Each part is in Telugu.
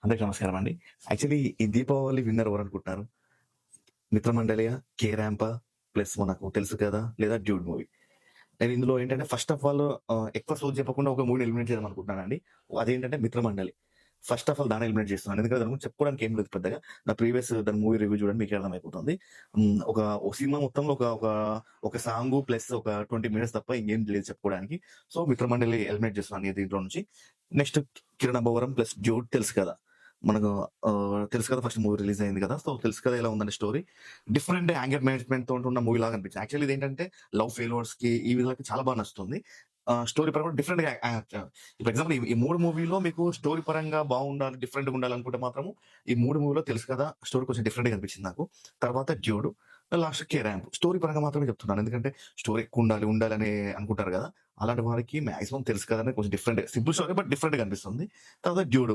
అందరికి నమస్కారం అండి. యాక్చువల్లీ ఈ దీపావళి విన్నర్ ఎవరనుకుంటున్నారు? 'మిత్రమండలి'యా? 'కే ర్యాంపా?' ప్లస్ మనకు తెలుసు కదా! లేదా 'డ్యూడ్' మూవీ. నేను ఇందులో ఏంటంటే ఫస్ట్ ఆఫ్ ఆల్ ఎక్కువ సోది చెప్పకుండా ఒక మూవీని ఎలిమినేట్ చేద్దాం అనుకుంటున్నానండి. అదేంటంటే 'మిత్రమండలి'. ఫస్ట్ ఆఫ్ ఆల్ దాన్ని ఎలిమినేట్ చేస్తున్నాను. ఎందుకంటే దాని గురించి చెప్పుకోవడానికి ఏం లేదు పెద్దగా. నా ప్రీవియస్ దాని మూవీ రివ్యూ చూడండి మీకే అర్థమైపోతుంది. ఒక సినిమా మొత్తంలో ఒక ఒక ఒక సాంగు ప్లస్ ఒక 20 మినిట్స్ తప్ప ఇంకేం లేదు చెప్పుకోవడానికి. సో 'మిత్రమండలి' ఎలిమినేట్ చేస్తున్నాను దీంట్లో నుంచి. Next 'Kiran Abbavaram' plus 'dude' తెలుసు కదా! మనకు తెలుసు కదా! ఫస్ట్ మూవీ రిలీజ్ అయింది కదా! సో తెలుసు కదా ఎలా ఉందండి స్టోరీ. డిఫరెంట్ యాంగర్ మేనేజ్‌మెంట్ తోటి ఉన్న మూవీ లాగా అనిపించింది. యాక్చువల్లీ ఇదేంటంటే లవ్ ఫెయిల్యూర్స్‌కి ఈ విధంగా చాలా బాగా నచ్చుతుంది. స్టోరీ పరంగా డిఫరెంట్‌గా ఇప్పుడు ఎగ్జాంపుల్ ఈ 3 మూవీలో మీకు స్టోరీ పరంగా బాగుండాలి, డిఫరెంట్‌గా ఉండాలనుకుంటే మాత్రం ఈ 3 మూవీలో తెలుసు కదా! స్టోరీ కొంచెం డిఫరెంట్‌గా అనిపించింది నాకు. తర్వాత 'dude' last 'K ramp.' Story పరంగా మాత్రమే చెప్తున్నాను. ఎందుకంటే స్టోరీ ఎక్కువ ఉండాలి, ఉండాలని అనుకుంటారు కదా! అలాంటి వారికి మాక్సిమం తెలుసు కదా! అని కొంచెం డిఫరెంట్ సింపుల్ స్టోరీ బట్ డిఫరెంట్‌గా అనిపిస్తుంది. తర్వాత 'డ్యూడ్'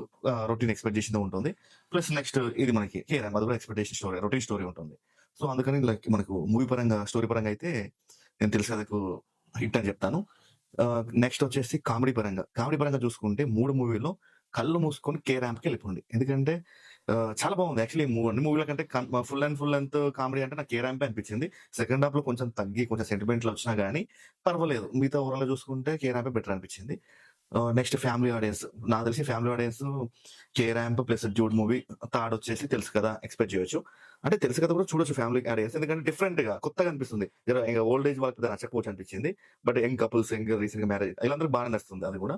రొటీన్ ఎక్స్‌పెక్ట్ చేసిందే ఉంటుంది. ప్లస్ నెక్స్ట్ ఇది మనకి 'కే ర్యాంప్' అది కూడా ఎక్స్‌పెక్టేషన్ స్టోరీ, రొటీన్ స్టోరీ ఉంటుంది. సో అందుకని లైక్ మనకు మూవీ పరంగా, స్టోరీ పరంగా అయితే నేను తెలుసు కదకు హిట్ అని చెప్తాను. నెక్స్ట్ వచ్చేసి కామెడీ పరంగా. కామెడీ పరంగా చూసుకుంటే 3 మూవీల్లో కళ్ళు మూసుకొని 'కే ర్యాంప్‌కి ఎళ్ళిపోండి. ఎందుకంటే చాలా బాగుంది. యాక్చువల్లీ అన్ని మూవీల కంటే ఫుల్ లెంగ్త్ కామెడీ అంటే నాకు 'కే ర్యాంపే' అనిపించింది. సెకండ్ హాఫ్‌లో కొంచెం తగ్గి కొంచెం సెంటిమెంట్లు వచ్చినా గానీ పర్వాలేదు. మిగతా ఓవరాల్‌గా చూసుకుంటే 'కే ర్యాంపే' బెటర్ అనిపించింది. Next family audience. నాకు తెలిసి family audience 'K ramp' plus 'dude' movie third వచ్చేసి తెలుసు కదా! ఎక్స్‌పెక్ట్ చేయొచ్చు. అంటే తెలుసు కదా! కూడా చూడొచ్చు ఫ్యామిలీ ఆడియన్స్. ఎందుకంటే డిఫరెంట్‌గా కొత్తగా అనిపిస్తుంది. ఇగ ఓల్డ్ ఏజ్ వాళ్ళకి పెద్దగా నచ్చకపోవచ్చు అనిపించింది. బట్ యంగ్ కపుల్స్ రీసెంట్‌గా మ్యారేజ్ వీళ్ళందరికి బాగా నచ్చుతుంది అది కూడా.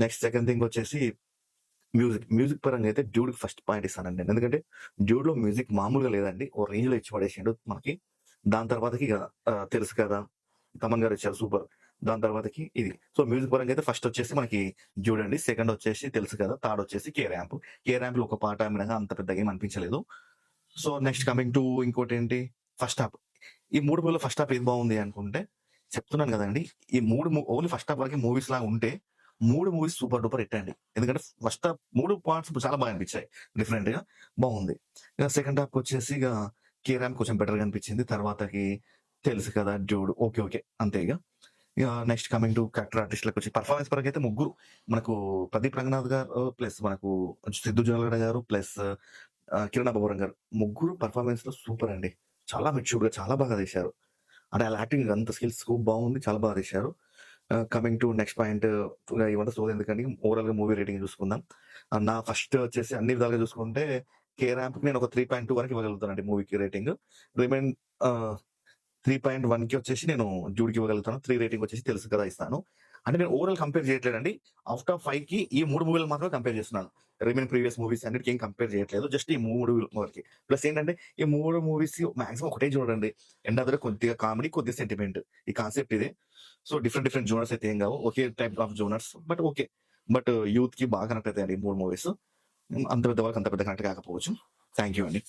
నెక్స్ట్ సెకండ్ థింగ్ వచ్చేసి మ్యూజిక్. మ్యూజిక్ పరంగా అయితే 'డ్యూడ్‌కి' ఫస్ట్ పాయింట్ ఇస్తానండి నేను. ఎందుకంటే 'డ్యూడ్‌లో' మ్యూజిక్ మామూలుగా లేదండి. ఓ రేంజ్‌లో ఇచ్చి పడేసిండు మనకి. దాని తర్వాతకి ఇగ తెలుసు కదా! తమన్ గారు ఇచ్చారు సూపర్. దాని తర్వాతకి ఇది. సో మ్యూజిక్ పరంగా అయితే ఫస్ట్ వచ్చేసి మనకి 'డ్యూడ్' అండి. సెకండ్ వచ్చేసి తెలుసు కదా! థర్డ్ వచ్చేసి 'కే ర్యాంప్.' 'కే ర్యాంప్‌లో' ఒక పాట వినగా అంత పెద్దగా ఏమి అనిపించలేదు. సో నెక్స్ట్ కమింగ్ టు ఇంకోటేంటి ఫస్ట్ హాఫ్. ఈ 3 మూవీలో ఫస్ట్ హాఫ్ ఏది బాగుంది అనుకుంటే చెప్తున్నాను గదండీ! ఈ 3 ఓన్లీ ఫస్ట్ హాఫ్ వరకే మూవీస్ లాగా ఉంటే 3 మూవీస్ సూపర్ డూపర్ హిట్ అండి. ఎందుకంటే ఫస్ట్ హాఫ్ 3 పార్ట్స్ చాలా బాగా అనిపించాయి. డిఫరెంట్‌గా బాగుంది. ఇక సెకండ్ హాఫ్‌కొచ్చేసి ఇగ 'కే ర్యాంప్' కొంచెం బెటర్‌గా అనిపించింది. తర్వాతకి తెలుసు కదా! 'Dude' okay. ఓకే. అంతే ఇగ. ఇగ నెక్స్ట్ కమింగ్ టు క్యారెక్టర్ ఆర్టిస్ట్‌లకొచ్చి పర్ఫార్మెన్స్ పరంగా అయితే ముగ్గురు మనకు 'ప్రదీప్ రంగనాథ్' గారు ప్లస్ మనకు 'సిద్దు జొన్నలగడ్డ' గారు ప్లస్ 'కిరణ్ అబ్బవరం' గారు. ముగ్గురు పర్ఫార్మెన్స్‌లో సూపర్ అండి. చాలా మెచ్యూర్డ్‌గా చాలా బాగా తీశారు. అంటే ఆళ్ళ యాక్టింగ్ అంత స్కిల్స్ స్కోప్ బాగుంది. చాలా బాగా తీశారు. కమింగ్ టు నెక్స్ట్ పాయింట్ ఇవంతా సోది ఎందుకండి ఓవరాల్‌గా మూవీ రేటింగ్ చూసుకుందాం. నా ఫస్ట్ వచ్చేసి అన్ని విధాలుగా చూసుకుంటే 'కే ర్యాంప్‌కి' నేను ఒక 3.2 వరకు ఇవ్వగలుగుతానండి మూవీకి రేటింగ్. రిమైన్ ఆహ్ 3.1కి వచ్చేసి నేను 'డ్యూడ్‌కి' ఇవ్వగలుగుతాను. 3 రేటింగ్ వచ్చేసి తెలుసు కదా! ఇస్తాను. అంటే నేను ఓవరాల్ కంపేర్ చేయట్లేదండి. ఔట్ ఆఫ్ 5కి ఈ 3 మూవీలు మాత్రమే కంపేర్ చేస్తున్నాను. రిమైనింగ్ ప్రీవియస్ మూవీస్ అన్నిటికి ఏం కంపేర్ చేయట్లేదు. జస్ట్ ఈ 3 వరకి. ప్లస్ ఏంటంటే ఈ 3 మూవీస్ మాక్సిమం ఒకటే చూడండి. ఎండ్ ఆఫ్ ద డే కొద్దిగా కామెడీ, కొద్దిగా సెంటిమెంట్. ఈ కాన్సెప్ట్ ఇదే. సో డిఫరెంట్ డిఫరెంట్ జోనర్స్ అయితే ఏం కావు. ఒకే type of genres but okay. But యూత్‌కి బాగా కనెక్ట్ అవుతాయండి ఈ 3 మూవీస్. అంత పెద్ద వాళ్ళకి అంత పెద్ద కనెక్ట్ కాకపోవచ్చు. థాంక్ యూ అండి.